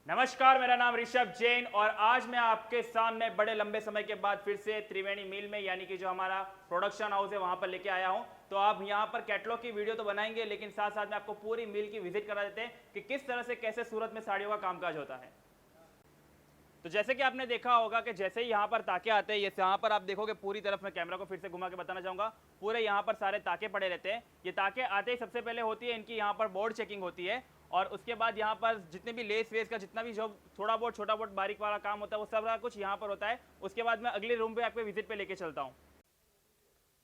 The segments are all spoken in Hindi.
नमस्कार, मेरा नाम ऋषभ जैन और आज मैं आपके सामने बड़े लंबे समय के बाद फिर से त्रिवेणी मिल में यानी कि जो हमारा प्रोडक्शन हाउस है वहां पर लेके आया हूं। तो आप यहां पर कैटलॉग की वीडियो तो बनाएंगे, लेकिन साथ साथ में आपको पूरी मिल की विजिट करा देते हैं कि किस तरह से कैसे सूरत में साड़ियों का कामकाज होता है। तो जैसे कि आपने देखा होगा कि जैसे ही यहाँ पर ताके आते हैं, ये यहाँ पर आप देखोगे पूरी तरफ मैं कैमरा को फिर से घुमा के बताना चाहूँगा, पूरे यहाँ पर सारे ताके पड़े रहते हैं। ये ताके आते ही सबसे पहले होती है इनकी यहाँ पर बोर्ड चेकिंग होती है और उसके बाद यहाँ पर जितने भी लेस वेस का जितना भी जो थोड़ा बहुत छोटा बहुत बारीक वाला काम होता है वो सब कुछ यहाँ पर होता है। उसके बाद मैं अगले रूम पे आपको विजिट पे लेके चलता हूँ।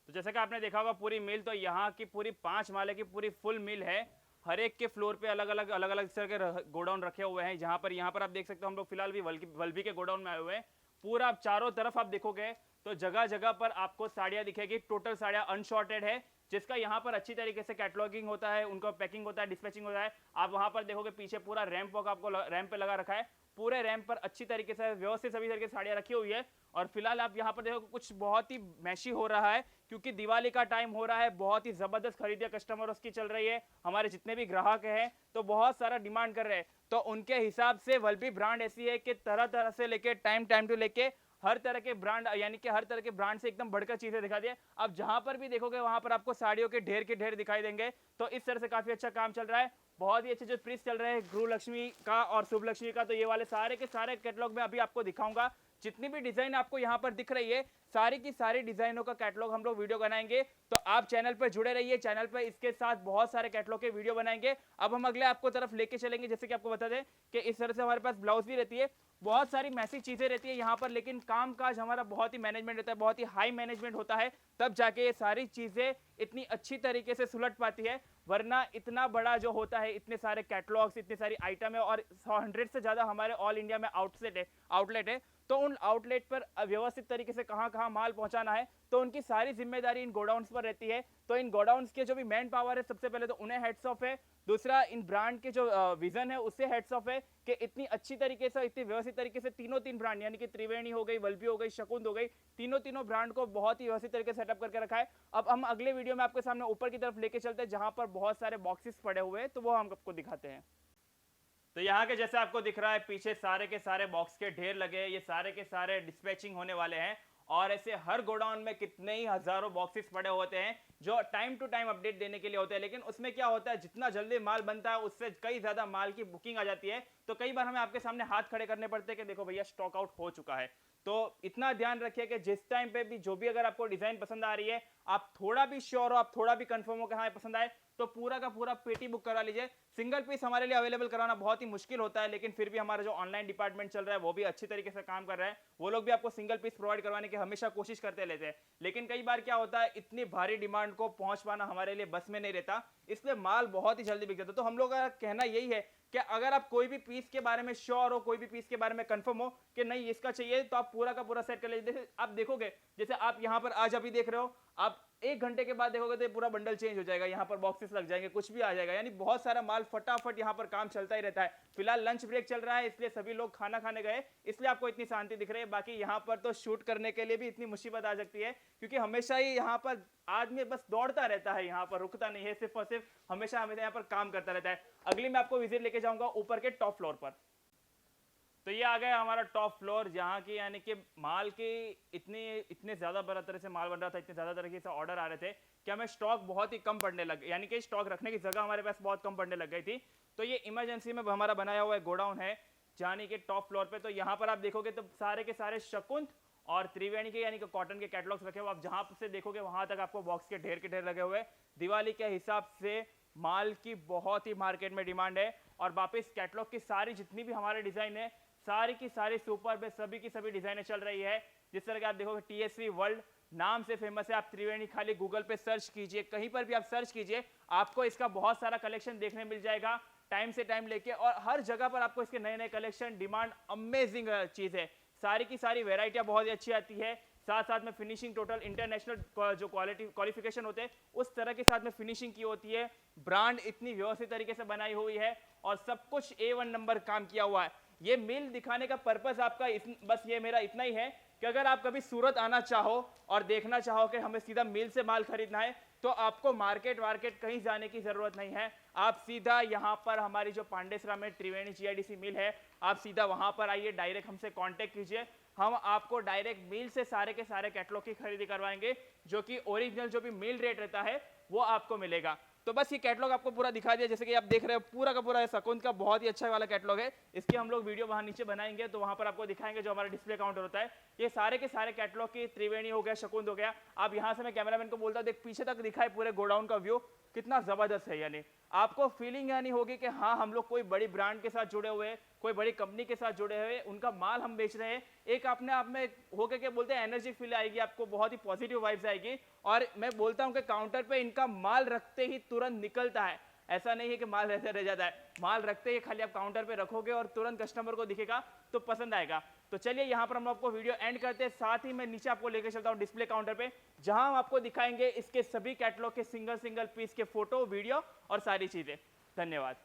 तो जैसे कि आपने देखा होगा पूरी मिल, तो यहाँ की पूरी 5 माले की पूरी फुल मिल है। हर एक के फ्लोर पे अलग अलग तरह के गोडाउन रखे हुए हैं। यहाँ पर आप देख सकते हो, हम लोग फिलहाल भी वल्भी के गोडाउन में आए हुए हैं। पूरा आप चारों तरफ आप देखोगे तो जगह जगह पर आपको साड़ियाँ दिखेगी। टोटल साड़ियाँ अनशॉर्टेड है, जिसका यहाँ पर अच्छी तरीके से कैटलॉगिंग होता है, उनका पैकिंग होता है, डिस्पैचिंग होता है। आप वहाँ पर देखोगे पीछे पूरा रैंप वॉक आपको रैंप पे लगा रखा है। पूरे रैंप पर अच्छी तरीके से व्यवस्थित सभी तरीके से साड़ियाँ रखी हुई है। और फिलहाल आप यहाँ पर देखो कुछ बहुत ही मैशी हो रहा है, क्योंकि दिवाली का टाइम हो रहा है। बहुत ही जबरदस्त खरीदियां कस्टमर्स की चल रही है। हमारे जितने भी ग्राहक हैं तो बहुत सारा डिमांड कर रहे हैं। तो उनके हिसाब से वल्भी ब्रांड ऐसी है कि तरह तरह से लेके टाइम टू लेके हर तरह के ब्रांड यानी कि हर तरह के ब्रांड से एकदम बढ़कर चीजें दिखा दिए। अब जहां पर भी देखोगे वहां पर आपको साड़ियों के ढेर दिखाई देंगे। तो इस तरह से काफी अच्छा काम चल रहा है। बहुत ही अच्छे जो प्रिंस चल रहे हैं गृह लक्ष्मी का और शुभ लक्ष्मी का, तो ये वाले सारे के सारे कैटलॉग में अभी आपको दिखाऊंगा। जितनी भी डिजाइन आपको यहाँ पर दिख रही है सारी की सारी डिजाइनों का कैटलॉग हम लोग वीडियो बनाएंगे। तो आप चैनल पर जुड़े रहिए, चैनल पर इसके साथ बहुत सारे कैटलॉग के वीडियो बनाएंगे। अब हम अगले आपको तरफ लेके चलेंगे। जैसे कि आपको बता दें कि इस तरह से हमारे पास ब्लाउज भी रहती है, बहुत सारी मैसी चीजें रहती है यहाँ पर, लेकिन काम काज हमारा बहुत ही मैनेजमेंट रहता है, बहुत ही हाई मैनेजमेंट होता है, तब जाके ये सारी चीजें इतनी अच्छी तरीके से सुलट पाती है। वरना इतना बड़ा जो होता है, इतने सारे कैटलॉग्स, इतनी सारी आइटम है और 100 से ज्यादा हमारे ऑल इंडिया में आउटलेट है। तो उन आउटलेट पर व्यवस्थित तरीके से कहां कहां माल पहुंचाना है, तो उनकी सारी जिम्मेदारी इन गोडाउन्स पर रहती है। तो इन गोडाउन्स के जो भी मैन पावर है, सबसे पहले तो उन्हें हेड्स ऑफ है। दूसरा, इन ब्रांड के जो विजन है उससे हेड्स ऑफ है कि इतनी अच्छी तरीके से, इतनी व्यवस्थित तरीके से तीन ब्रांड यानी कि त्रिवेणी हो गई, वल्भी हो गई, शकुंत हो गई, तीनों ब्रांड को बहुत ही व्यवस्थित तरीके से सेटअप करके रखा है। अब हम अगले वीडियो में आपके सामने ऊपर की तरफ लेके चलते हैं, जहां पर बहुत सारे बॉक्सेस पड़े हुए हैं, तो वो हम आपको दिखाते हैं। तो यहाँ के जैसे आपको दिख रहा है पीछे सारे के सारे बॉक्स के ढेर लगे हैं। ये सारे के सारे डिस्पैचिंग होने वाले हैं और ऐसे हर गोडाउन में कितने ही हजारों बॉक्सेस पड़े होते हैं जो टाइम टू टाइम अपडेट देने के लिए होते हैं। लेकिन उसमें क्या होता है, जितना जल्दी माल बनता है उससे कई ज्यादा माल की बुकिंग आ जाती है। तो कई बार हमें आपके सामने हाथ खड़े करने पड़ते हैं कि देखो भैया स्टॉक आउट हो चुका है। तो इतना ध्यान रखिए कि जिस टाइम पे भी जो भी अगर आपको डिजाइन पसंद आ रही है, आप थोड़ा भी श्योर हो, आप थोड़ा भी कंफर्म हो कि हाँ पसंद आए, तो पूरा का पूरा पेटी बुक करा लीजिए। सिंगल पीस हमारे लिए अवेलेबल कराना बहुत ही मुश्किल होता है, लेकिन फिर भी हमारा जो ऑनलाइन डिपार्टमेंट चल रहा है वो भी अच्छी तरीके से काम कर रहा है। वो लोग भी आपको सिंगल पीस प्रोवाइड करवाने की हमेशा कोशिश करते रहते हैं। लेकिन कई बार क्या होता है, इतनी भारी डिमांड को पहुंच पाना हमारे लिए बस में नहीं रहता, इसलिए माल बहुत ही जल्दी बिक जाता है। तो हम लोग का कहना यही है कि अगर आप कोई भी पीस के बारे में श्योर हो, कोई भी पीस के बारे में कंफर्म हो कि नहीं इसका चाहिए, तो आप पूरा का पूरा सेट कर लीजिए। आप देखोगे जैसे आप यहाँ पर आज अभी देख रहे हो, आप 1 घंटे के बाद देखोगे तो पूरा बंडल चेंज हो जाएगा, यहाँ पर बॉक्सेस लग जाएंगे, कुछ भी आ जाएगा। यानी बहुत सारा माल फटाफट यहाँ पर काम चलता ही रहता है। फिलहाल लंच ब्रेक चल रहा है, इसलिए सभी लोग खाना खाने गए, इसलिए आपको इतनी शांति दिख रही है। बाकी यहाँ पर तो शूट करने के लिए भी इतनी मुसीबत आ सकती है, क्योंकि हमेशा ही यहाँ पर आदमी बस दौड़ता रहता है, यहाँ पर रुकता नहीं है, सिर्फ और सिर्फ हमेशा यहाँ पर काम करता रहता है। अगली मैं आपको विजिट लेके जाऊंगा ऊपर के टॉप फ्लोर पर। तो ये आ गया हमारा टॉप फ्लोर, जहाँ की यानी कि माल के इतने ज्यादा बड़ा तरह से माल बन रहा था, इतने ज्यादा तरीके से ऑर्डर आ रहे थे कि हमें स्टॉक बहुत ही कम पड़ने लग, यानी कि स्टॉक रखने की जगह हमारे पास बहुत कम पड़ने लग गई थी। तो ये इमरजेंसी में हमारा बनाया हुआ गोडाउन है जाने के टॉप फ्लोर पे। तो यहाँ पर आप देखोगे तो सारे के सारे शकुंत और त्रिवेणी के यानी कि कॉटन के कैटलॉग्स रखे हुए। आप जहां से देखोगे वहां तक आपको बॉक्स के ढेर लगे हुए। दिवाली के हिसाब से माल की बहुत ही मार्केट में डिमांड है। और वापस कैटलॉग की सारी जितनी भी हमारे डिजाइन है, सारी की सारी सुपर पे सभी की सभी डिजाइनें चल रही है। जिस तरह के आप देखोगे TSV वर्ल्ड नाम से फेमस है। आप त्रिवेणी खाली गूगल पे सर्च कीजिए, कहीं पर भी आप सर्च कीजिए, आपको इसका बहुत सारा कलेक्शन देखने मिल जाएगा टाइम से टाइम लेके। और हर जगह पर आपको इसके नए नए कलेक्शन, डिमांड अमेजिंग चीज है। सारी की सारी वेराइटियां बहुत ही अच्छी आती है। साथ साथ में फिनिशिंग टोटल इंटरनेशनल जो क्वालिफिकेशन होते हैं उस तरह के साथ में फिनिशिंग की होती है। ब्रांड इतनी व्यवस्थित तरीके से बनाई हुई है और सब कुछ A1 नंबर काम किया हुआ है। ये मिल दिखाने का पर्पस आपका बस ये मेरा इतना ही है कि अगर आप कभी सूरत आना चाहो और देखना चाहो कि हमें सीधा मिल से माल खरीदना है, तो आपको मार्केट कहीं जाने की जरूरत नहीं है। आप सीधा यहाँ पर हमारी जो पांडेसरा में त्रिवेणी जीआईडीसी मिल है, आप सीधा वहां पर आइए, डायरेक्ट हमसे कांटेक्ट कीजिए। हम आपको डायरेक्ट मिल से सारे के सारे कैटलॉग की खरीदी करवाएंगे, जो कि ओरिजिनल जो भी मिल रेट रहता है वो आपको मिलेगा। तो बस ये कैटलॉग आपको पूरा दिखा दिया, जैसे कि आप देख रहे हो पूरा का पूरा सकुंत का बहुत ही अच्छा वाला कैटलॉग है। इसके हम लोग वीडियो वहां नीचे बनाएंगे, तो वहां पर आपको दिखाएंगे जो हमारा डिस्प्ले काउंटर होता है। ये सारे के सारे कैटलॉग की त्रिवेणी हो गया, शकुंत हो गया। आप यहां से मैं कैमरामैन को बोलता हूं, देख पीछे तक दिखाए पूरे गोडाउन का व्यू कितना जबरदस्त है। यानी आपको फीलिंग यानी होगी कि हाँ हम लोग कोई बड़ी ब्रांड के साथ जुड़े हुए, कोई बड़ी कंपनी के साथ जुड़े हुए, उनका माल हम बेच रहे हैं। एक अपने आप में होकर के बोलते हैं एनर्जी फील आएगी आपको, बहुत ही पॉजिटिव वाइब्स आएगी। और मैं बोलता हूं कि काउंटर पे इनका माल रखते ही तुरंत निकलता है, ऐसा नहीं है कि माल रहते रह जाता है। माल रखते ही खाली आप काउंटर पे रखोगे और तुरंत कस्टमर को दिखेगा तो पसंद आएगा। तो चलिए यहाँ पर हम आपको वीडियो एंड करते हैं, साथ ही मैं नीचे आपको लेकर चलता हूँ डिस्प्ले काउंटर पे, जहां हम आपको दिखाएंगे इसके सभी कैटलॉग के सिंगल सिंगल पीस के फोटो, वीडियो और सारी चीजें। धन्यवाद।